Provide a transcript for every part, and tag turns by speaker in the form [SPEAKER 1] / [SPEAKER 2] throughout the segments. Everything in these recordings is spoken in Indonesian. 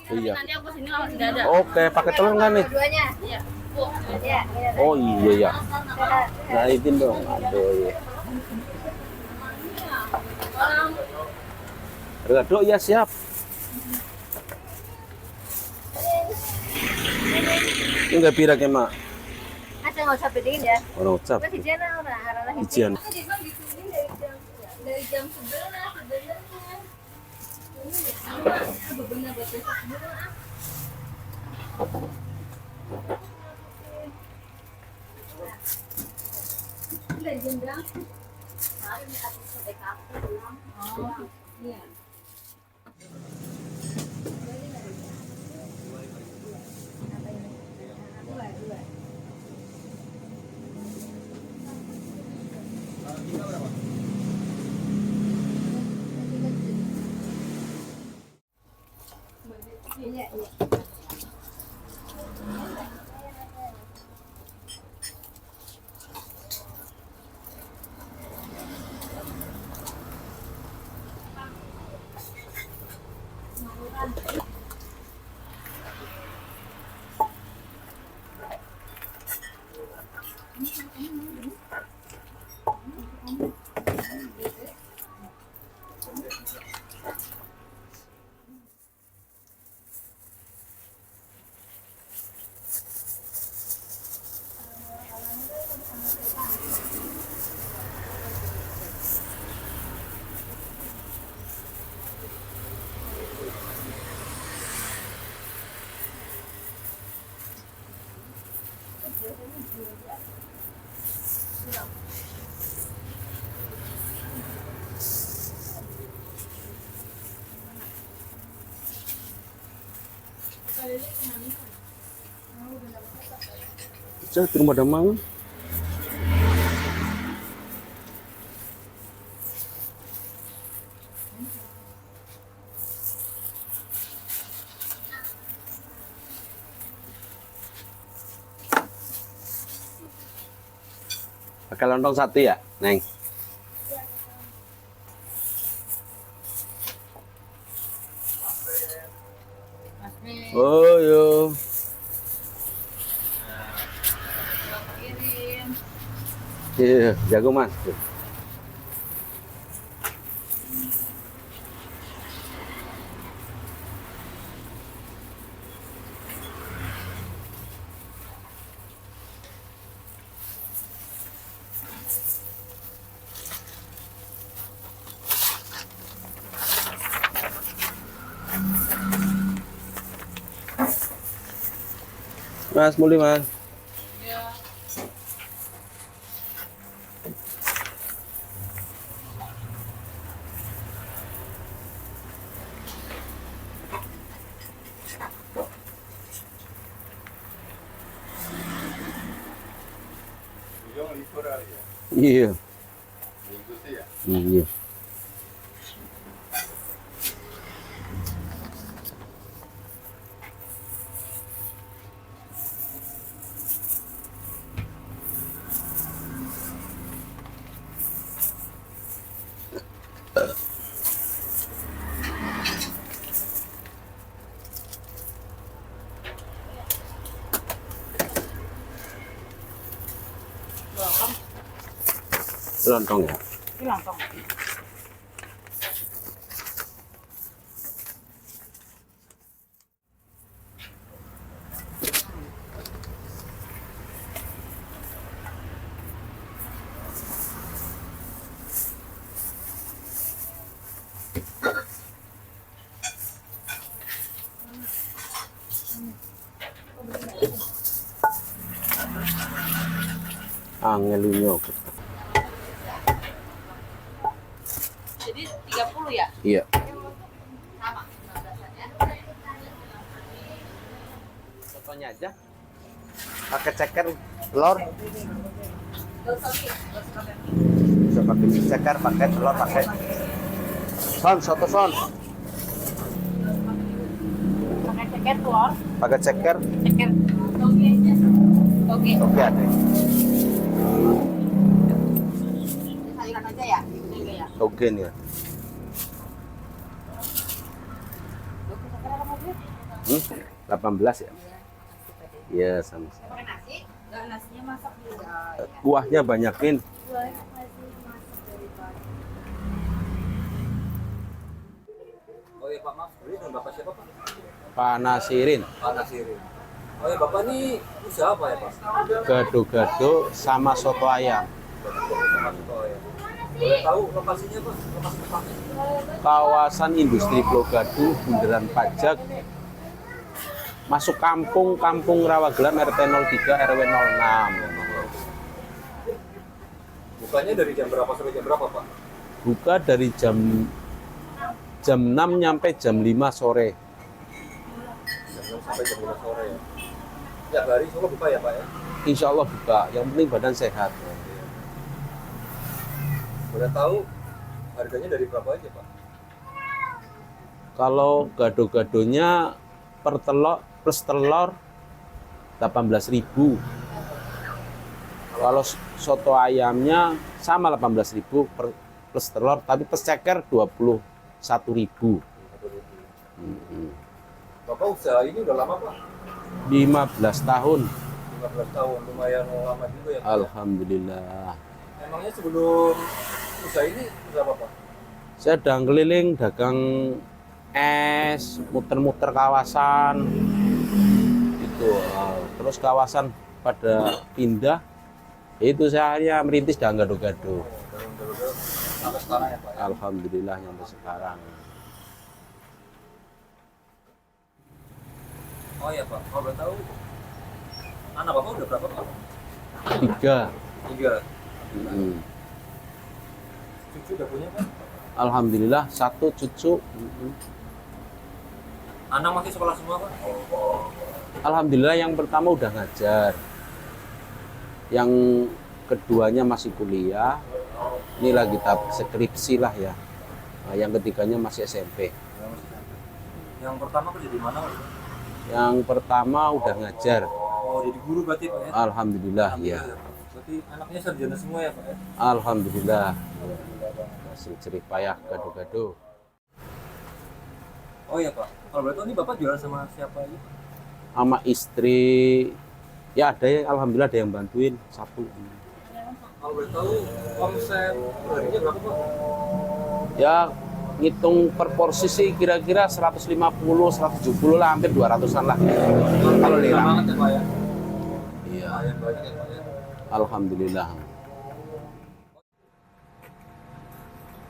[SPEAKER 1] Iya.
[SPEAKER 2] Nanti aku sini kalau tidak ada.
[SPEAKER 1] Oke, pakai telur nggak nih?
[SPEAKER 2] Dua-duanya. Iya. Bu. Iya.
[SPEAKER 1] Oh iya ya. Nah izin dong. Aduh iya. Redo ya siap. Ini nggak pirak ya mak?
[SPEAKER 2] Ada nggak usah bedingin ya?
[SPEAKER 1] Orang ucap.
[SPEAKER 2] Kita hijian orang arah
[SPEAKER 1] Ijian.
[SPEAKER 2] dari jam 11 sebenarnya. Ini benar buat besok dulu ah. Dari jam berapa? Hari ini aku sampai kafe pulang. Oh, iya. Iya, iya.
[SPEAKER 1] Saya di rumah Damang. Pakai lontong satu ya, Neng? Oh yo. Iya, jago mas. Mas, Muli mas. Iya. Iya. Lontong ya?
[SPEAKER 2] Ini lontong.
[SPEAKER 1] Angelinyo.
[SPEAKER 2] Jadi 30 ya?
[SPEAKER 1] Iya.
[SPEAKER 2] Sama 15-an ya.
[SPEAKER 1] Fotonya aja. Pakai ceker telur. Bisa pakai ceker, pakai telur, pakai son, soto son.
[SPEAKER 2] Pakai ceker telur.
[SPEAKER 1] Pakai ceker.
[SPEAKER 2] Ceker. Oke. Oke.
[SPEAKER 1] Oke ada.
[SPEAKER 2] Sayuran aja ya? Oke ya.
[SPEAKER 1] Oke nih. Ya.
[SPEAKER 2] Oke, ceker apa lagi?
[SPEAKER 1] 18 ya?
[SPEAKER 2] Iya, makasih Pak De.
[SPEAKER 1] Iya, sama-sama.
[SPEAKER 2] Pakai nasi? Enggak, nasinya masak juga. Ya.
[SPEAKER 1] Kuahnya banyakin.
[SPEAKER 2] Buahnya masih masak dari pagi.
[SPEAKER 3] Oh iya Pak, maaf, ini dengan Bapak siapa Pak?
[SPEAKER 1] Pak Nasirin,
[SPEAKER 3] Pak Nasirin. Oh iya Bapak ini usaha apa ya Pak?
[SPEAKER 1] gado-gado sama soto ayam.
[SPEAKER 3] Oh ya. Boleh tahu lokasinya Pak? Lokasi tempatnya?
[SPEAKER 1] Kawasan industri Pulau Gadu, Bundaran Pajak, masuk Kampung Rawagelam RT 03 RW 06.
[SPEAKER 3] Bukanya dari jam berapa sampai jam berapa Pak?
[SPEAKER 1] Buka dari jam 6 nyampe jam 5 sore.
[SPEAKER 3] Jam 6 sampai jam 5 sore ya. Tiap hari semua buka ya Pak ya?
[SPEAKER 1] Insya Allah buka, yang penting badan sehat.
[SPEAKER 3] Boleh tahu harganya dari berapa aja Pak?
[SPEAKER 1] Kalau gado-gadonya per telur plus telur 18.000. Kalau soto ayamnya sama 18.000 plus telur, tapi plus ceker 21.000.
[SPEAKER 3] Bapak usaha ini udah lama Pak?
[SPEAKER 1] 15 tahun.
[SPEAKER 3] 15 tahun, lumayan lama juga ya Pak?
[SPEAKER 1] Alhamdulillah.
[SPEAKER 3] Emangnya sebelum usaha ini usaha apa Pak?
[SPEAKER 1] Saya udah keliling dagang es, muter-muter kawasan. Itu terus kawasan pada pindah. Itu saya akhirnya merintis dagang gado-gado.
[SPEAKER 3] Sampai sekarang ya Pak ya?
[SPEAKER 1] Alhamdulillah sampai sekarang.
[SPEAKER 3] Oh iya Pak, kalau boleh tahu anak Bapak udah berapa Pak?
[SPEAKER 1] 3.
[SPEAKER 3] 3.
[SPEAKER 1] Mm-mm.
[SPEAKER 3] Cucu udah punya Pak?
[SPEAKER 1] Alhamdulillah 1 cucu.
[SPEAKER 3] Anak masih sekolah semua Pak?
[SPEAKER 1] Alhamdulillah yang pertama udah ngajar. Yang keduanya masih kuliah. Ini lagi tahap skripsi lah ya. Nah, yang ketiganya masih SMP.
[SPEAKER 3] Yang pertama kerja di mana Pak?
[SPEAKER 1] Yang pertama udah ngajar.
[SPEAKER 3] Oh jadi guru berarti Pak ya?
[SPEAKER 1] Alhamdulillah ya.
[SPEAKER 3] Berarti anaknya sarjana semua ya Pak ya?
[SPEAKER 1] Alhamdulillah. Hasil jerih payah gado-gado.
[SPEAKER 3] Oh iya Pak, kalau boleh tahu ini Bapak jualan sama siapa aja Pak?
[SPEAKER 1] Sama istri. Ya ada ya, alhamdulillah ada yang bantuin sapu.
[SPEAKER 3] Kalau boleh tahu omset harinya berapa Pak?
[SPEAKER 1] Ya ngitung per porsi sih kira-kira 150, 170 lah, hampir 200-an lah. Kalau
[SPEAKER 3] Banyak
[SPEAKER 1] lelang.
[SPEAKER 3] banget ya Pak ya?
[SPEAKER 1] Iya,
[SPEAKER 3] Lumayan banyak ya Pak ya?
[SPEAKER 1] alhamdulillah.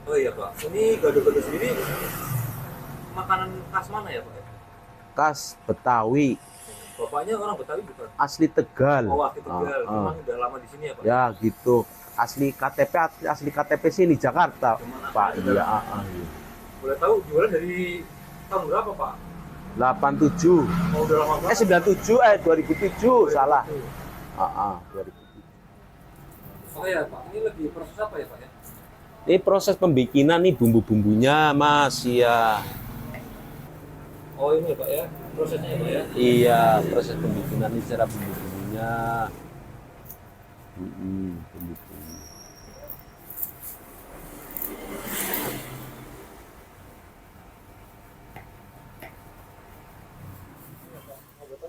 [SPEAKER 3] Oh iya Pak, ini gado-gado sendiri makanan khas mana ya Pak ya?
[SPEAKER 1] Khas Betawi,
[SPEAKER 3] Bapaknya orang Betawi bukan?
[SPEAKER 1] asli Tegal.
[SPEAKER 3] Oh asli Tegal,
[SPEAKER 1] Ah, ah.
[SPEAKER 3] memang udah lama di sini ya Pak?
[SPEAKER 1] Ya gitu. Asli KTP sih di Jakarta,
[SPEAKER 3] Gimana?
[SPEAKER 1] Pak. Iya, iya.
[SPEAKER 3] Boleh tahu jualan dari tahun berapa Pak?
[SPEAKER 1] 87.
[SPEAKER 3] Oh udah lama banget.
[SPEAKER 1] 97 2007 salah. 2007.
[SPEAKER 3] Oh iya Pak, ini lagi proses apa ya Pak ya?
[SPEAKER 1] Ini proses pembikinan nih bumbu-bumbunya, Mas. Iya.
[SPEAKER 3] Oh ini ya Pak ya, prosesnya ya Pak ya?
[SPEAKER 1] Iya, proses pembikinan ini secara bumbu-bumbunya. Bumbu-bumbu.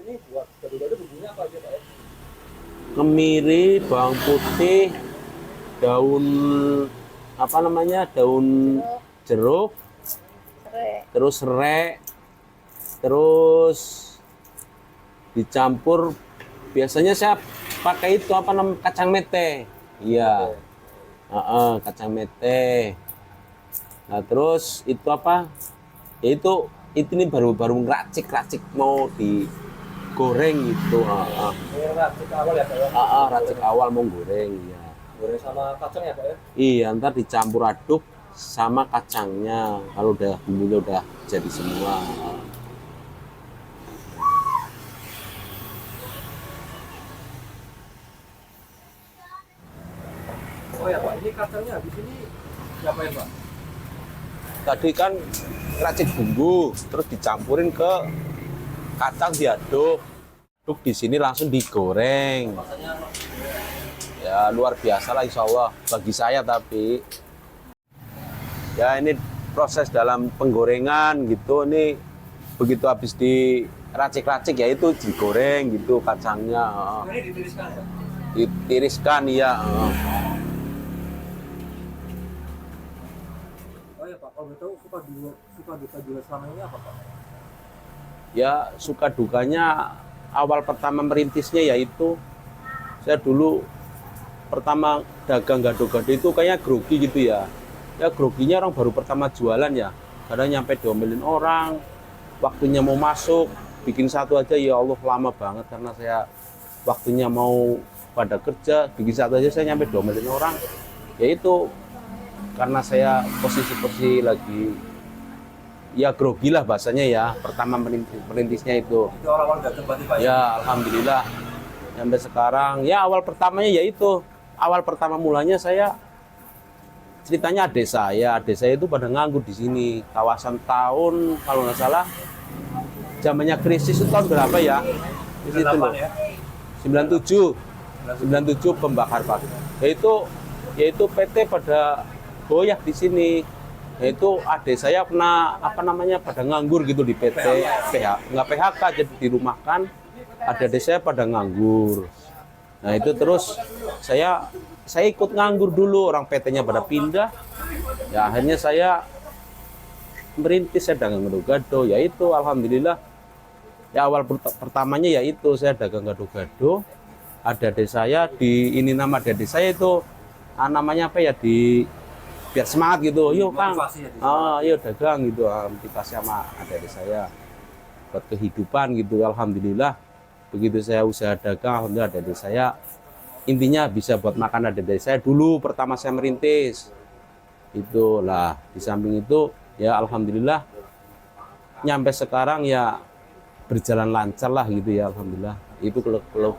[SPEAKER 3] Ini buat gado-gado bumbunya apa aja Pak ya?
[SPEAKER 1] Kemiri, bawang putih, daun apa namanya? Daun jeruk, terus serai, terus dicampur. Biasanya saya pakai itu apa namanya? Kacang mete. Iya. Kacang mete. Nah, terus itu apa? Ya itu nih baru ngeracik mau digoreng gitu.
[SPEAKER 3] Ini racik awal ya Pak ya?
[SPEAKER 1] Racik awal mau goreng ya.
[SPEAKER 3] Goreng sama kacang ya Pak ya?
[SPEAKER 1] Iya, ntar dicampur aduk sama kacangnya. Kalau udah bumbunya udah jadi semua.
[SPEAKER 3] Oh ya Pak, ini kacangnya habis ini diapain Pak?
[SPEAKER 1] Tadi kan racik bumbu, terus dicampurin ke kacang diaduk. Aduk di sini langsung digoreng.
[SPEAKER 3] Rasanya
[SPEAKER 1] Ya luar biasa lah insya Allah bagi saya, tapi ya ini proses dalam penggorengan gitu. Ini begitu habis racik-racik ya itu digoreng gitu kacangnya.
[SPEAKER 3] Ini ditiriskan ya?
[SPEAKER 1] Ditiriskan ya.
[SPEAKER 3] Oh ya Pak, kalau betul suka duka jual selama ini apa Pak?
[SPEAKER 1] Ya suka dukanya awal pertama merintisnya yaitu saya dulu pertama dagang gado-gado itu kayaknya grogi gitu ya. Ya groginya orang baru pertama jualan ya. Kadang nyampe diomelin orang, waktunya mau masuk, bikin satu aja ya Allah lama banget karena saya waktunya mau pada kerja, bikin satu aja saya nyampe diomelin orang. Ya itu karena saya posisi lagi ya grogi lah bahasanya ya, pertama merintisnya itu.
[SPEAKER 3] Itu awal-awal dagang berarti Pak?
[SPEAKER 1] Ya alhamdulillah sampai sekarang ya awal pertamanya ya itu awal pertama mulanya saya ceritanya adik saya itu pada nganggur di sini kawasan tahun kalau nggak salah zamannya krisis itu tahun berapa ya di situ loh
[SPEAKER 3] ya?
[SPEAKER 1] 97 pembakar Pak yaitu PT pada goyah di sini yaitu adik saya pernah pada nganggur gitu di PT nggak PHK jadi dirumahkan adik saya pada nganggur. Nah itu terus saya ikut nganggur dulu orang PT-nya pada pindah. Ya akhirnya saya merintis saya dagang gado-gado. Ya itu alhamdulillah. Ya awal pertamanya ya itu saya dagang gado-gado. Ada adik saya nama adik saya itu namanya apa ya biar semangat gitu. Yuk Kang. Yuk dagang gitu. Motivasi sama adik saya buat kehidupan gitu. Alhamdulillah. Begitu saya usaha dagang, alhamdulillah adik saya intinya bisa buat makan adik saya dulu pertama saya merintis. Itulah di samping itu ya alhamdulillah nyampe sekarang ya berjalan lancar lah gitu ya alhamdulillah. Itu keluh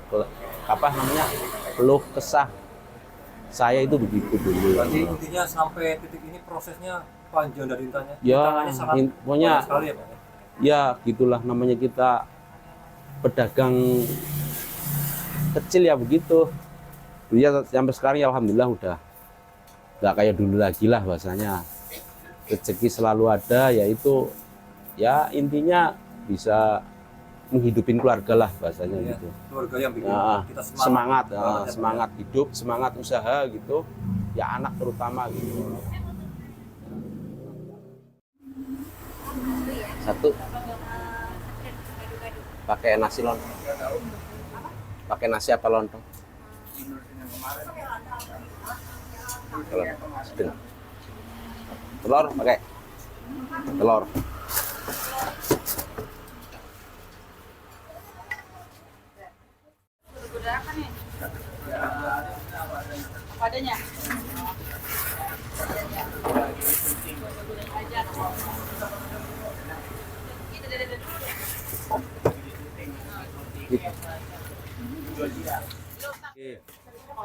[SPEAKER 1] kesah saya itu begitu dulu.
[SPEAKER 3] Berarti intinya sampai titik ini prosesnya panjang dari ditanya.
[SPEAKER 1] Ya, pokoknya
[SPEAKER 3] sekali ya Pak?
[SPEAKER 1] Ya gitulah namanya kita pedagang kecil ya begitu. Ya sampai sekarang ya alhamdulillah udah nggak kayak dulu lagi lah bahasanya. Rezeki selalu ada yaitu ya intinya bisa menghidupin keluarga lah bahasanya gitu.
[SPEAKER 3] Keluarga yang bikin kita
[SPEAKER 1] semangat hidup, semangat usaha gitu. Ya anak terutama gitu. Satu pakai nasi lontong. Pakai nasi apa lontong? Telur pakai. Telur.
[SPEAKER 2] Padanya.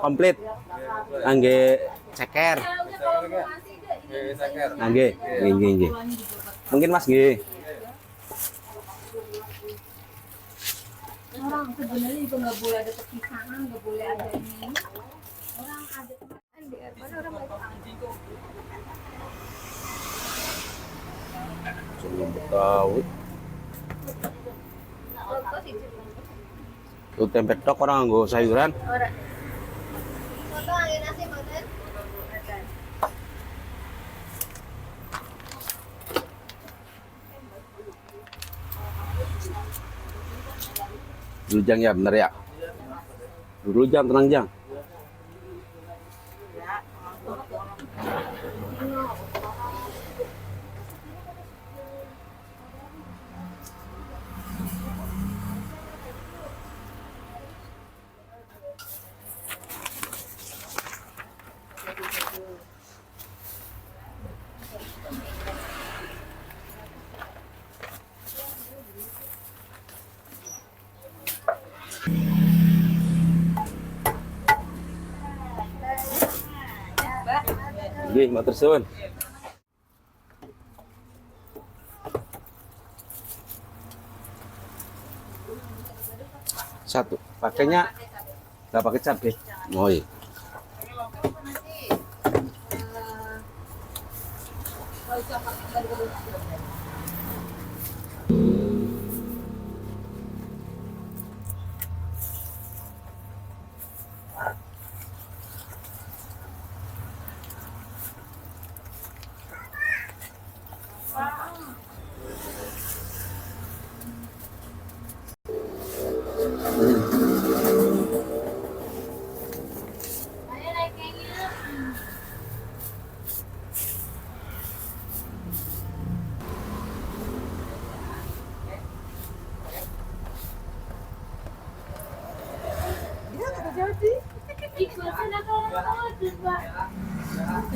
[SPEAKER 1] Komplit. Angge ceker. Angge, nggih. Mungkin Mas nggih.
[SPEAKER 2] Orang sebenarnya juga nggak boleh ada perpisahan, nggak boleh ada ini. Orang ada pada orang baik.
[SPEAKER 1] Cuma Betawi. Tuh tempe tok orang nggo sayuran.
[SPEAKER 2] Foto angin nasi mboten?
[SPEAKER 1] Dulu Jang ya bener ya. Dulu Jang tenang Jang. Nggih, matur suwun. Satu, pakainya nggak pakai cabai. Oh iya.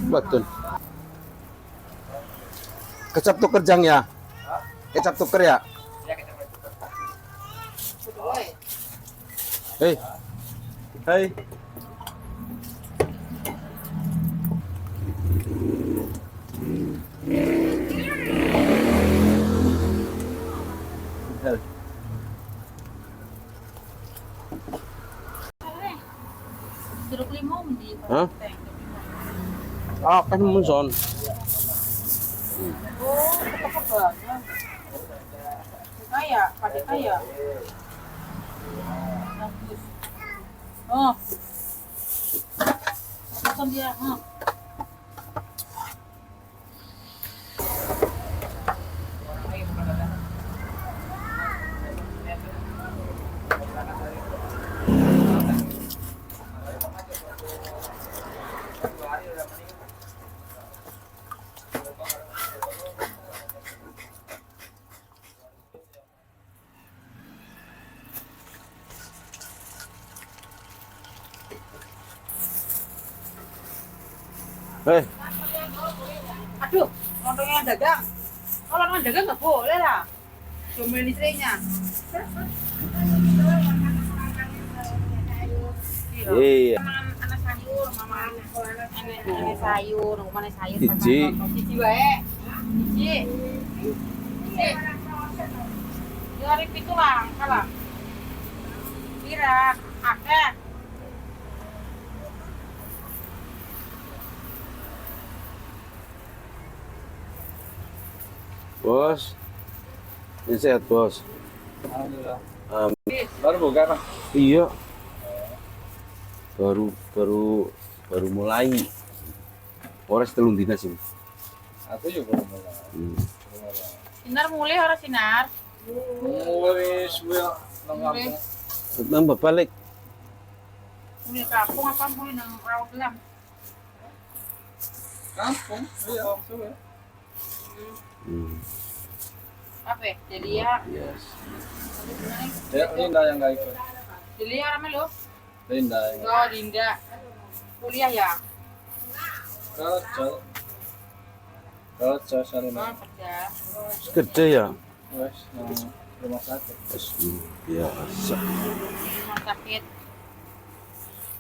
[SPEAKER 1] Betul. Kecap tuker jang ya? Kecap tuker ya? Hei. Hei.
[SPEAKER 2] Jeruk limau di
[SPEAKER 1] Hah? Ah, kan munson.
[SPEAKER 2] Oh, tetap banyak. Kaya, pada kaya. Bagus. Oh. Pesan dia, oh.
[SPEAKER 1] Hei.
[SPEAKER 4] Aduh, lontongnya dagang. Kalau lontong dagang nggak boleh lah. Jomelin istrinya.
[SPEAKER 1] Iya.
[SPEAKER 4] Anak sayur, mama anak sayur, mana sayur.
[SPEAKER 1] Iji.
[SPEAKER 4] Iji wae. Iji. Iji. Di hari itu lah, kalah. Kira, akeh.
[SPEAKER 1] Bos. Ini sehat, Bos.
[SPEAKER 3] Alhamdulillah.
[SPEAKER 1] Amin.
[SPEAKER 3] Baru buka Pak?
[SPEAKER 1] Iya. Baru mulai. Ores telung dina sih.
[SPEAKER 3] Aku juga belum mulai.
[SPEAKER 4] Sinar mulai orang sinar.
[SPEAKER 3] Mulai semua nang kampung.
[SPEAKER 1] Nambah balik.
[SPEAKER 4] Mulai kampung apa mulai nang rawat lam.
[SPEAKER 3] Kampung? Iya, semua.
[SPEAKER 4] Apa? Jadi ya.
[SPEAKER 1] Yes.
[SPEAKER 3] Ya, Linda yang nggak ikut.
[SPEAKER 4] Jadi ya rame lo.
[SPEAKER 3] Linda yang
[SPEAKER 4] Oh, Dinda. Kuliah ya?
[SPEAKER 3] kerja sehari
[SPEAKER 4] Oh, kerja.
[SPEAKER 1] Gede ya.
[SPEAKER 3] wes nang rumah sakit.
[SPEAKER 1] Wes, biasa.
[SPEAKER 4] Rumah sakit.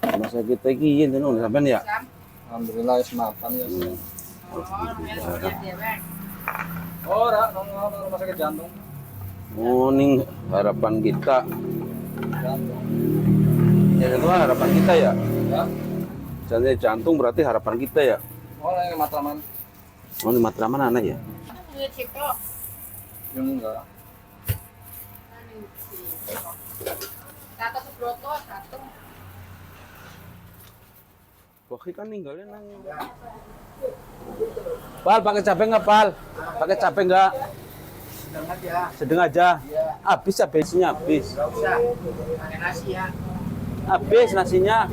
[SPEAKER 1] Masa kita iki yen tenan sampean ya.
[SPEAKER 4] Jam.
[SPEAKER 3] Alhamdulillah wes mapan ya.
[SPEAKER 4] Oh, rumah sakit dia, Bang.
[SPEAKER 3] Ora nang rumah sakit jantung.
[SPEAKER 1] Oh, ning harapan kita.
[SPEAKER 3] Jantung.
[SPEAKER 1] Ya itu harapan kita ya.
[SPEAKER 3] Ya.
[SPEAKER 1] Jantung berarti harapan kita ya.
[SPEAKER 3] Oh, yang Matraman.
[SPEAKER 1] Oh, di Matraman anak ya.
[SPEAKER 4] Udah cipto.
[SPEAKER 3] Yang enggak.
[SPEAKER 4] Satu Subroto, satu.
[SPEAKER 1] Wakil kan ninggalnya nang. Pal, pakai cabai nggak, Pal? Pakai cabai nggak?
[SPEAKER 3] Sedang aja.
[SPEAKER 1] Sedang aja.
[SPEAKER 3] Iya.
[SPEAKER 1] Habis cabainya habis.
[SPEAKER 3] Enggak usah. Pakai nasi ya.
[SPEAKER 1] Habis nasinya.